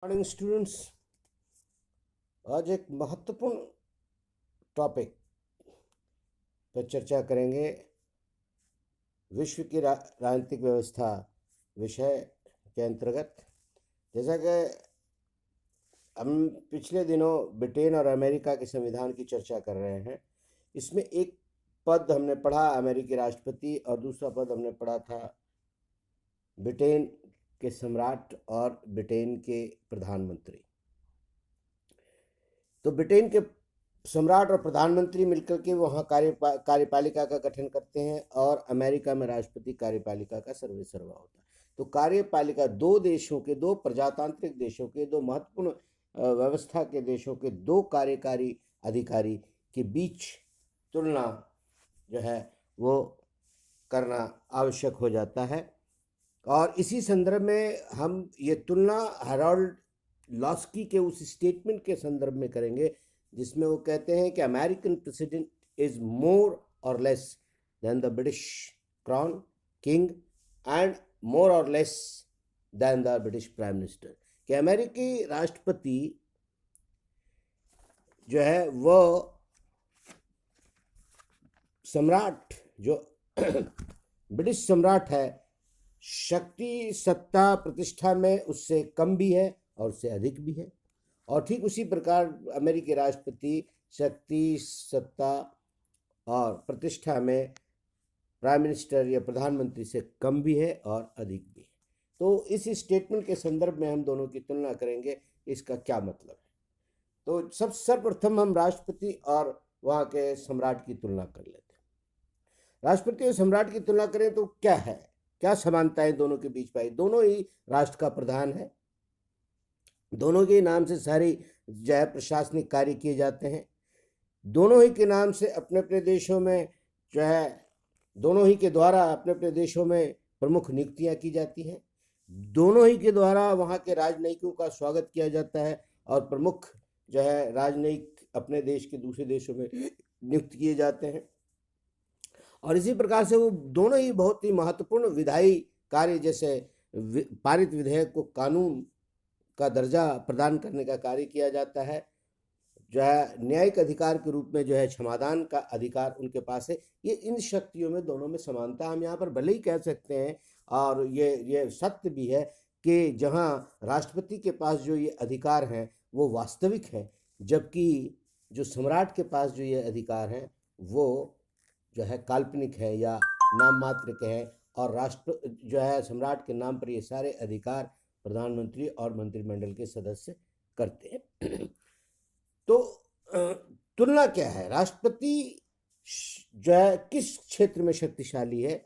Morning students. आज एक महत्वपूर्ण टॉपिक पर चर्चा करेंगे। विश्व की राजनीतिक व्यवस्था विषय के अंतर्गत, जैसा कि हम पिछले दिनों ब्रिटेन और अमेरिका के संविधान की चर्चा कर रहे हैं। इसमें एक पद हमने पढ़ा अमेरिकी राष्ट्रपति और दूसरा पद हमने पढ़ा था ब्रिटेन के सम्राट और ब्रिटेन के प्रधानमंत्री। तो ब्रिटेन के सम्राट और प्रधानमंत्री मिलकर के वहाँ कार्यपालिका का गठन करते हैं और अमेरिका में राष्ट्रपति कार्यपालिका का सर्वेसर्वा होता है। तो कार्यपालिका दो देशों के, दो प्रजातांत्रिक देशों के, दो महत्वपूर्ण व्यवस्था के देशों के दो कार्यकारी अधिकारी के बीच तुलना जो है वो करना आवश्यक हो जाता है। और इसी संदर्भ में हम ये तुलना हैरोल्ड लॉस्की के उस स्टेटमेंट के संदर्भ में करेंगे जिसमें वो कहते हैं कि American president is more or less than the British crown king and more or less than the British prime minister. कि अमेरिकी राष्ट्रपति जो है वो सम्राट, जो ब्रिटिश सम्राट है, शक्ति सत्ता प्रतिष्ठा में उससे कम भी है और उससे अधिक भी है। और ठीक उसी प्रकार अमेरिकी राष्ट्रपति शक्ति सत्ता और प्रतिष्ठा में प्राइम मिनिस्टर या प्रधानमंत्री से कम भी है और अधिक भी है। तो इस स्टेटमेंट के संदर्भ में हम दोनों की तुलना करेंगे, इसका क्या मतलब है। तो सर्वप्रथम हम राष्ट्रपति और वहाँ के सम्राट की तुलना कर लेते हैं। राष्ट्रपति और सम्राट की तुलना करें तो क्या है, क्या समानताएं दोनों के बीच पाई। दोनों ही राष्ट्र का प्रधान है, दोनों के नाम से सारी जो है प्रशासनिक कार्य किए जाते हैं, दोनों ही के नाम से अपने अपने देशों में जो है, दोनों ही के द्वारा अपने अपने देशों में प्रमुख नियुक्तियां की जाती हैं, दोनों ही के द्वारा वहाँ के राजनयिकों का स्वागत किया जाता है और प्रमुख जो है राजनयिक अपने देश के दूसरे देशों में नियुक्त किए जाते हैं। और इसी प्रकार से वो दोनों ही बहुत ही महत्वपूर्ण विधायी कार्य, जैसे पारित विधेयक को कानून का दर्जा प्रदान करने का कार्य किया जाता है, जो है न्यायिक अधिकार के रूप में जो है क्षमादान का अधिकार उनके पास है। ये इन शक्तियों में दोनों में समानता हम यहाँ पर भले ही कह सकते हैं, और ये सत्य भी है कि जहाँ राष्ट्रपति के पास जो ये अधिकार हैं वो वास्तविक है, जबकि जो सम्राट के पास जो ये अधिकार हैं वो जो है काल्पनिक है या नाम मात्र के हैं। और राष्ट्र जो है सम्राट के नाम पर ये सारे अधिकार प्रधानमंत्री और मंत्रिमंडल के सदस्य करते हैं। तो तुलना क्या है, राष्ट्रपति जो है किस क्षेत्र में शक्तिशाली है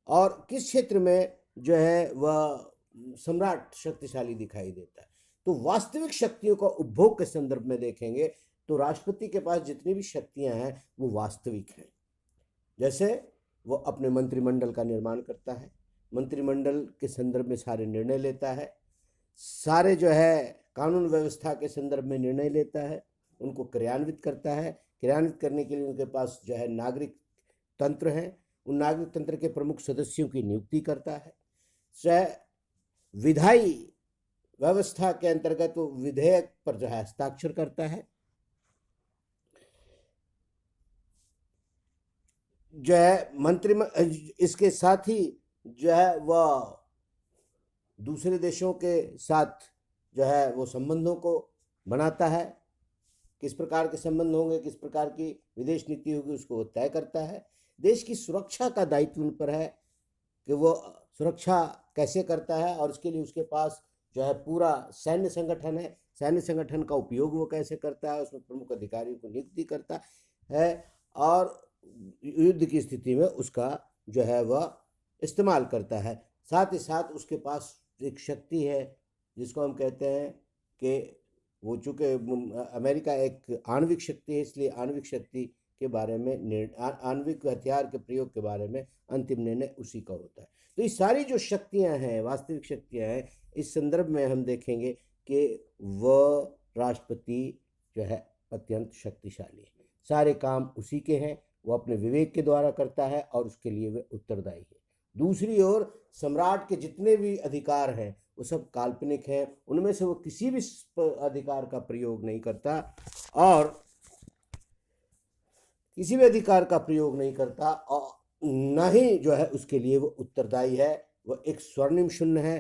और किस क्षेत्र में जो है वह सम्राट शक्तिशाली दिखाई देता है। तो वास्तविक शक्तियों का उपभोग के संदर्भ में देखेंगे तो राष्ट्रपति के पास जितनी भी शक्तियां हैं वो वास्तविक हैं। जैसे वो अपने मंत्रिमंडल का निर्माण करता है, मंत्रिमंडल के संदर्भ में सारे निर्णय लेता है, सारे जो है कानून व्यवस्था के संदर्भ में निर्णय लेता है, उनको क्रियान्वित करता है। क्रियान्वित करने के लिए उनके पास जो है नागरिक तंत्र हैं, उन नागरिक तंत्र के प्रमुख सदस्यों की नियुक्ति करता है। विधायी व्यवस्था के अंतर्गत वो विधेयक पर जो है हस्ताक्षर करता है, जो है इसके साथ ही जो है वह दूसरे देशों के साथ जो है वो संबंधों को बनाता है। किस प्रकार के संबंध होंगे, किस प्रकार की विदेश नीति होगी, उसको वो तय करता है। देश की सुरक्षा का दायित्व उन पर है कि वो सुरक्षा कैसे करता है, और उसके लिए उसके पास जो है पूरा सैन्य संगठन है। सैन्य संगठन का उपयोग वो कैसे करता है, उसमें प्रमुख अधिकारियों को नियुक्ति करता है और युद्ध की स्थिति में उसका जो है वह इस्तेमाल करता है। साथ ही साथ उसके पास एक शक्ति है जिसको हम कहते हैं कि वो चूँकि अमेरिका एक आणविक शक्ति है, इसलिए आणविक शक्ति के बारे में, आणविक हथियार के प्रयोग के बारे में अंतिम निर्णय उसी का होता है। तो ये सारी जो शक्तियां हैं, वास्तविक शक्तियां हैं, इस संदर्भ में हम देखेंगे कि वह राष्ट्रपति जो है अत्यंत शक्तिशाली है। सारे काम उसी के हैं, वो अपने विवेक के द्वारा करता है और उसके लिए वह उत्तरदायी है। दूसरी ओर सम्राट के जितने भी अधिकार हैं वो सब काल्पनिक है, उनमें से वो किसी भी अधिकार का प्रयोग नहीं करता और किसी भी अधिकार का प्रयोग नहीं करता और न ही जो है उसके लिए वो उत्तरदायी है। वह एक स्वर्णिम शून्य है,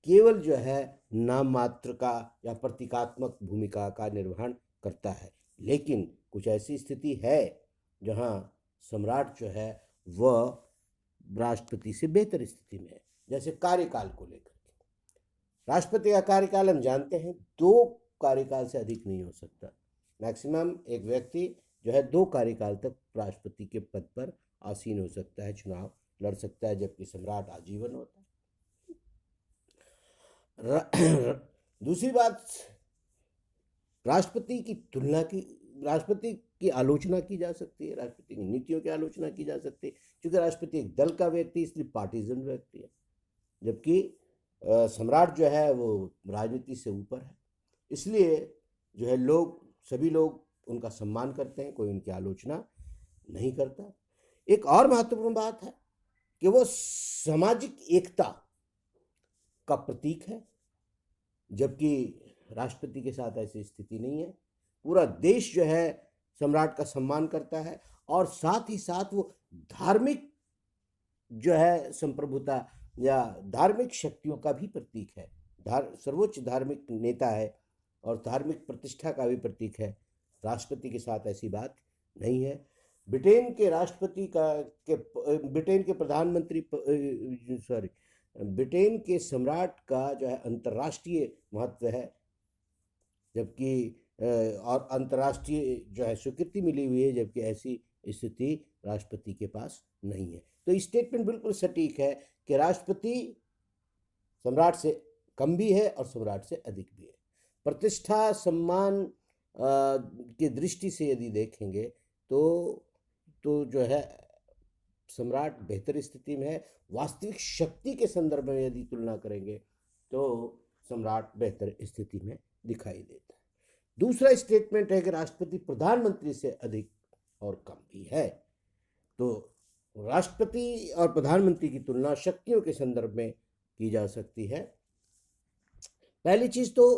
केवल जो है नाम मात्र का या प्रतीकात्मक भूमिका का निर्वहन करता है। लेकिन कुछ ऐसी स्थिति है जहाँ सम्राट जो है वह राष्ट्रपति से बेहतर स्थिति में है। जैसे कार्यकाल को लेकर के, राष्ट्रपति का कार्यकाल हम जानते हैं 2 कार्यकाल से अधिक नहीं हो सकता। मैक्सिमम एक व्यक्ति जो है 2 कार्यकाल तक राष्ट्रपति के पद पर आसीन हो सकता है, चुनाव लड़ सकता है, जबकि सम्राट आजीवन होता है। दूसरी बात, राष्ट्रपति की आलोचना की जा सकती है, राष्ट्रपति की नीतियों की आलोचना की जा सकती है, क्योंकि राष्ट्रपति एक दल का व्यक्ति इसलिए पार्टीजन व्यक्ति है, जबकि सम्राट जो है वो राजनीति से ऊपर है, इसलिए जो है सभी लोग उनका सम्मान करते हैं, कोई उनकी आलोचना नहीं करता। एक और महत्वपूर्ण बात है कि वो सामाजिक एकता का प्रतीक है, जबकि राष्ट्रपति के साथ ऐसी स्थिति नहीं है। पूरा देश जो है सम्राट का सम्मान करता है और साथ ही साथ वो धार्मिक जो है संप्रभुता या धार्मिक शक्तियों का भी प्रतीक है, सर्वोच्च धार्मिक नेता है और धार्मिक प्रतिष्ठा का भी प्रतीक है। राष्ट्रपति के साथ ऐसी बात नहीं है। ब्रिटेन के सम्राट का जो है अंतर्राष्ट्रीय महत्व है, जबकि और अंतर्राष्ट्रीय जो है स्वीकृति मिली हुई है, जबकि ऐसी स्थिति राष्ट्रपति के पास नहीं है। तो स्टेटमेंट बिल्कुल सटीक है कि राष्ट्रपति सम्राट से कम भी है और सम्राट से अधिक भी है। प्रतिष्ठा सम्मान की दृष्टि से यदि देखेंगे तो जो है सम्राट बेहतर स्थिति में है। वास्तविक शक्ति के संदर्भ में यदि तुलना करेंगे तो सम्राट बेहतर स्थिति में दिखाई देता है। दूसरा स्टेटमेंट है कि राष्ट्रपति प्रधानमंत्री से अधिक और कम भी है। तो राष्ट्रपति और प्रधानमंत्री की तुलना शक्तियों के संदर्भ में की जा सकती है। पहली चीज तो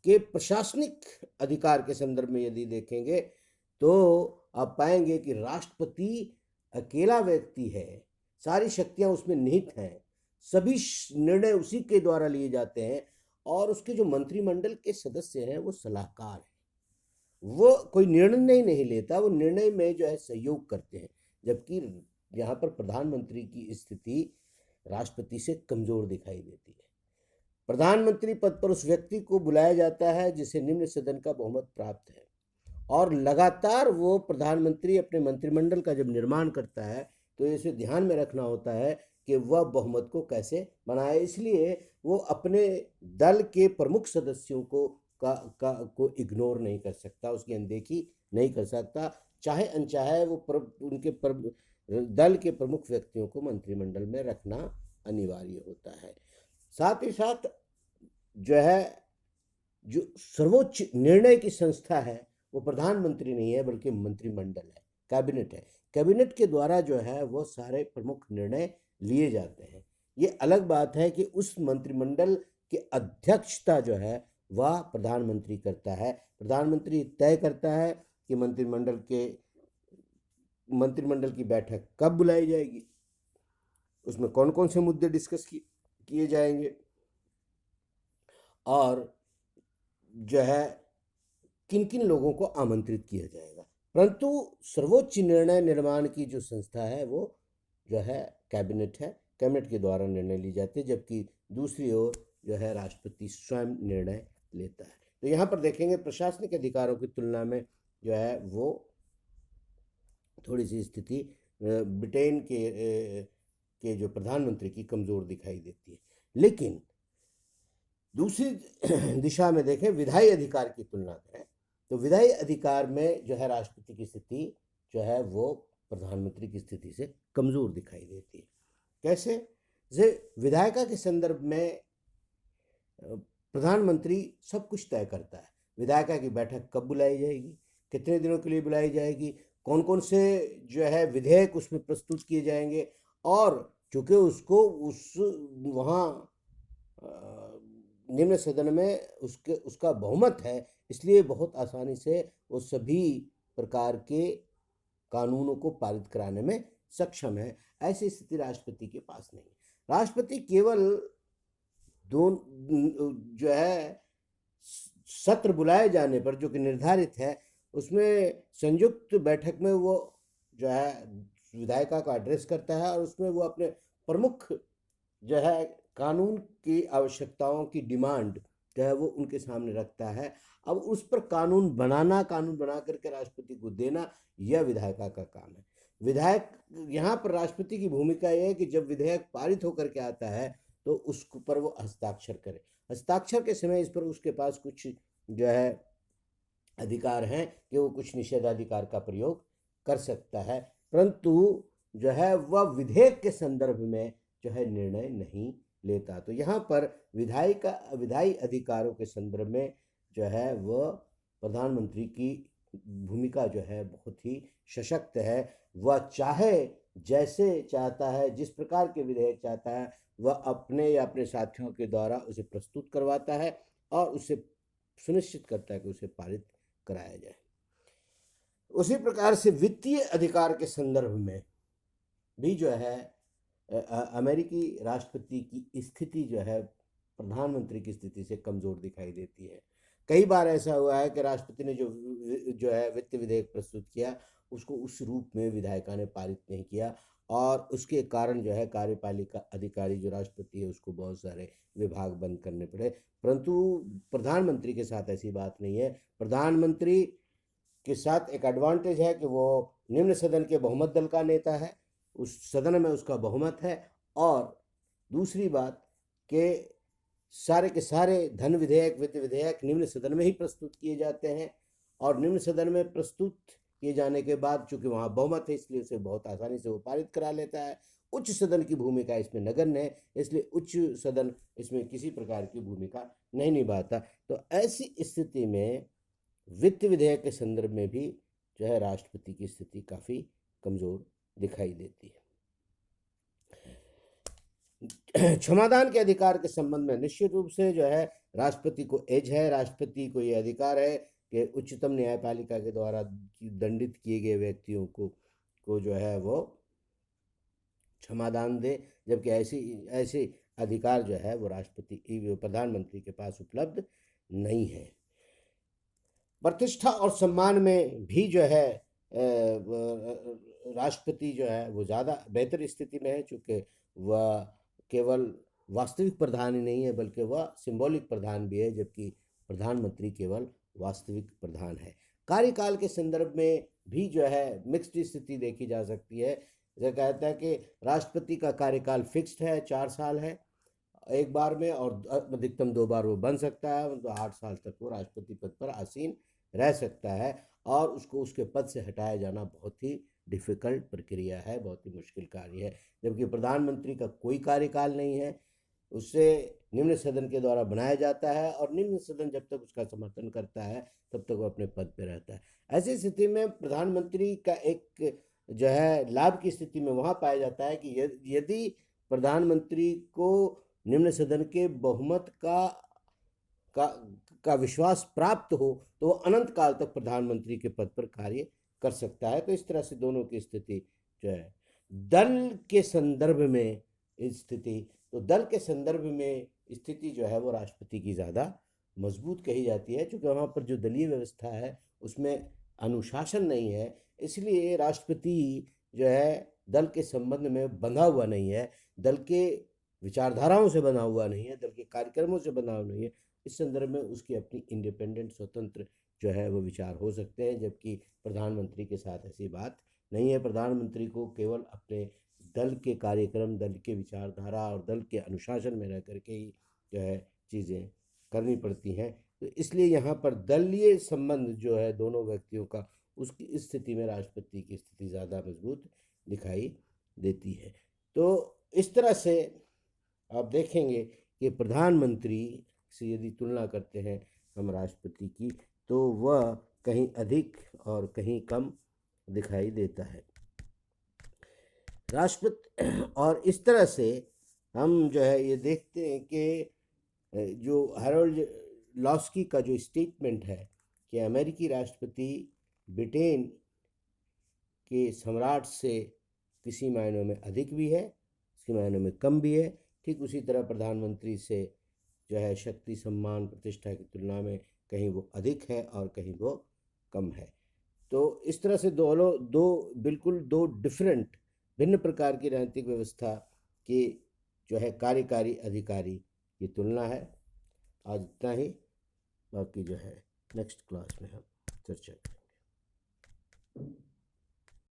कि प्रशासनिक अधिकार के संदर्भ में यदि देखेंगे तो आप पाएंगे कि राष्ट्रपति अकेला व्यक्ति है, सारी शक्तियां उसमें निहित हैं, सभी निर्णय उसी के द्वारा लिए जाते हैं और उसके जो मंत्रिमंडल के सदस्य हैं वो सलाहकार हैं, वो कोई निर्णय नहीं लेता, वो निर्णय में जो है सहयोग करते हैं। जबकि यहाँ पर प्रधानमंत्री की स्थिति राष्ट्रपति से कमजोर दिखाई देती है। प्रधानमंत्री पद पर उस व्यक्ति को बुलाया जाता है जिसे निम्न सदन का बहुमत प्राप्त है और लगातार वो प्रधानमंत्री अपने मंत्रिमंडल का जब निर्माण करता है तो इसे ध्यान में रखना होता है कि वह बहुमत को कैसे बनाए। इसलिए वो अपने दल के प्रमुख सदस्यों को इग्नोर नहीं कर सकता, उसकी अनदेखी नहीं कर सकता, चाहे अनचाहे वो उनके दल के प्रमुख व्यक्तियों को मंत्रिमंडल में रखना अनिवार्य होता है। साथ ही साथ जो है जो सर्वोच्च निर्णय की संस्था है वो प्रधानमंत्री नहीं है बल्कि मंत्रिमंडल है, कैबिनेट है। कैबिनेट के द्वारा जो है वो सारे प्रमुख निर्णय लिए जाते हैं। ये अलग बात है कि उस मंत्रिमंडल की अध्यक्षता जो है वह प्रधानमंत्री करता है। प्रधानमंत्री तय करता है कि मंत्रिमंडल की बैठक कब बुलाई जाएगी, उसमें कौन कौन से मुद्दे डिस्कस किए जाएंगे और जो है किन किन लोगों को आमंत्रित किया जाएगा। परंतु सर्वोच्च निर्णय निर्माण की जो संस्था है वो जो है कैबिनेट है, कैबिनेट के द्वारा निर्णय ली जाती है, जबकि दूसरी ओर जो है राष्ट्रपति स्वयं निर्णय लेता है। तो यहाँ पर देखेंगे प्रशासनिक अधिकारों की तुलना में जो है वो थोड़ी सी स्थिति ब्रिटेन के जो प्रधानमंत्री की कमजोर दिखाई देती है। लेकिन दूसरी दिशा में देखें, विधायी अधिकार की तुलना करें तो विधायी अधिकार में जो है राष्ट्रपति की स्थिति जो है वो प्रधानमंत्री की स्थिति से कमजोर दिखाई देती है। कैसे? जैसे विधायिका के संदर्भ में प्रधानमंत्री सब कुछ तय करता है। विधायिका की बैठक कब बुलाई जाएगी, कितने दिनों के लिए बुलाई जाएगी, कौन कौन से जो है विधेयक उसमें प्रस्तुत किए जाएंगे, और चूंकि उसको वहाँ निम्न सदन में उसका बहुमत है, इसलिए बहुत आसानी से वो सभी प्रकार के कानूनों को पारित कराने में सक्षम है। ऐसी स्थिति राष्ट्रपति के पास नहीं है। राष्ट्रपति केवल जो है सत्र बुलाए जाने पर, जो कि निर्धारित है, उसमें संयुक्त बैठक में वो जो है विधायिका का एड्रेस करता है और उसमें वो अपने प्रमुख जो है कानून की आवश्यकताओं की डिमांड जो है वो उनके सामने रखता है। अब उस पर कानून बना करके राष्ट्रपति को देना, यह विधायिका का काम है। विधायक, यहाँ पर राष्ट्रपति की भूमिका यह है कि जब विधेयक पारित होकर के आता है तो उस पर वो हस्ताक्षर करे। हस्ताक्षर के समय इस पर उसके पास कुछ जो है अधिकार हैं कि वो कुछ निषेधाधिकार का प्रयोग कर सकता है, परंतु जो है वह विधेयक के संदर्भ में जो है निर्णय नहीं लेता। तो यहाँ पर विधायी अधिकारों के संदर्भ में जो है वह प्रधानमंत्री की भूमिका जो है बहुत ही सशक्त है। वह चाहे जैसे चाहता है, जिस प्रकार के विधेयक चाहता है, वह अपने या अपने साथियों के द्वारा उसे प्रस्तुत करवाता है और उसे सुनिश्चित करता है कि उसे पारित कराया जाए। उसी प्रकार से वित्तीय अधिकार के संदर्भ में भी जो है अमेरिकी राष्ट्रपति की स्थिति जो है प्रधानमंत्री की स्थिति से कमज़ोर दिखाई देती है। कई बार ऐसा हुआ है कि राष्ट्रपति ने जो है वित्त विधेयक प्रस्तुत किया, उसको उस रूप में विधायिका ने पारित नहीं किया और उसके कारण जो है कार्यपालिका अधिकारी जो राष्ट्रपति है उसको बहुत सारे विभाग बंद करने पड़े। परंतु प्रधानमंत्री के साथ ऐसी बात नहीं है। प्रधानमंत्री के साथ एक एडवांटेज है कि वो निम्न सदन के बहुमत दल का नेता है, उस सदन में उसका बहुमत है। और दूसरी बात कि सारे के सारे धन विधेयक, वित्त विधेयक निम्न सदन में ही प्रस्तुत किए जाते हैं और निम्न सदन में प्रस्तुत किए जाने के बाद चूंकि वहाँ बहुमत है, इसलिए उसे बहुत आसानी से वो पारित करा लेता है। उच्च सदन की भूमिका इसमें नगण्य है, इसलिए उच्च सदन इसमें किसी प्रकार की भूमिका नहीं निभाता। तो ऐसी स्थिति में वित्त विधेयक के संदर्भ में भी जो है राष्ट्रपति की स्थिति काफ़ी कमज़ोर दिखाई देती है। क्षमादान के अधिकार के संबंध में निश्चित रूप से जो है राष्ट्रपति को एज है, राष्ट्रपति को ये अधिकार है कि उच्चतम न्यायपालिका के द्वारा दंडित किए गए व्यक्तियों को जो है वो क्षमादान दे, जबकि ऐसे अधिकार जो है वो प्रधानमंत्री के पास उपलब्ध नहीं है। प्रतिष्ठा और सम्मान में भी जो है राष्ट्रपति जो है वो ज़्यादा बेहतर स्थिति में है, चूँकि वह केवल वास्तविक प्रधान ही नहीं है बल्कि वह सिंबॉलिक प्रधान भी है, जबकि प्रधानमंत्री केवल वास्तविक प्रधान है। कार्यकाल के संदर्भ में भी जो है मिक्स्ड स्थिति देखी जा सकती है। जैसे कहता है कि राष्ट्रपति का कार्यकाल फिक्स्ड है, 4 साल है एक बार में, और अधिकतम 2 बार वो बन सकता है, तो 8 साल तक वो राष्ट्रपति पद पर आसीन रह सकता है और उसको उसके पद से हटाया जाना बहुत ही डिफ़िकल्ट प्रक्रिया है, बहुत ही मुश्किल कार्य है। जबकि प्रधानमंत्री का कोई कार्यकाल नहीं है, उससे निम्न सदन के द्वारा बनाया जाता है और निम्न सदन जब तक उसका समर्थन करता है तब तक वो अपने पद पर रहता है। ऐसी स्थिति में प्रधानमंत्री का एक जो है लाभ की स्थिति में वहाँ पाया जाता है कि यदि प्रधानमंत्री को निम्न सदन के बहुमत का विश्वास प्राप्त हो तो वो अनंत काल तक प्रधानमंत्री के पद पर कार्य कर सकता है। तो इस तरह से दोनों की स्थिति जो है दल के संदर्भ में दल के संदर्भ में स्थिति जो है वो राष्ट्रपति की ज़्यादा मजबूत कही जाती है, क्योंकि वहाँ पर जो दलीय व्यवस्था है उसमें अनुशासन नहीं है, इसलिए राष्ट्रपति जो है दल के संबंध में बंधा हुआ नहीं है, दल के विचारधाराओं से बना हुआ नहीं है, दल के कार्यक्रमों से बना हुआ नहीं है। इस संदर्भ में उसकी अपनी इंडिपेंडेंट स्वतंत्र जो है वो विचार हो सकते हैं, जबकि प्रधानमंत्री के साथ ऐसी बात नहीं है। प्रधानमंत्री को केवल अपने दल के कार्यक्रम, दल के विचारधारा और दल के अनुशासन में रह करके ही जो है चीज़ें करनी पड़ती हैं। तो इसलिए यहाँ पर दलीय संबंध जो है दोनों व्यक्तियों का, उसकी स्थिति में राष्ट्रपति की स्थिति ज़्यादा मजबूत दिखाई देती है। तो इस तरह से आप देखेंगे कि प्रधानमंत्री से यदि तुलना करते हैं हम राष्ट्रपति की, तो वह कहीं अधिक और कहीं कम दिखाई देता है राष्ट्रपति। और इस तरह से हम जो है ये देखते हैं कि जो हैरोल्ड लॉस्की का जो स्टेटमेंट है कि अमेरिकी राष्ट्रपति ब्रिटेन के सम्राट से किसी मायनों में अधिक भी है, किसी मायनों में कम भी है, ठीक उसी तरह प्रधानमंत्री से जो है शक्ति, सम्मान, प्रतिष्ठा की तुलना में कहीं वो अधिक है और कहीं वो कम है। तो इस तरह से बिल्कुल दो डिफरेंट, भिन्न प्रकार की राजनीतिक व्यवस्था की जो है कार्यकारी अधिकारी ये तुलना है। आज इतना ही, बाकी जो है नेक्स्ट क्लास में हम चर्चा करेंगे।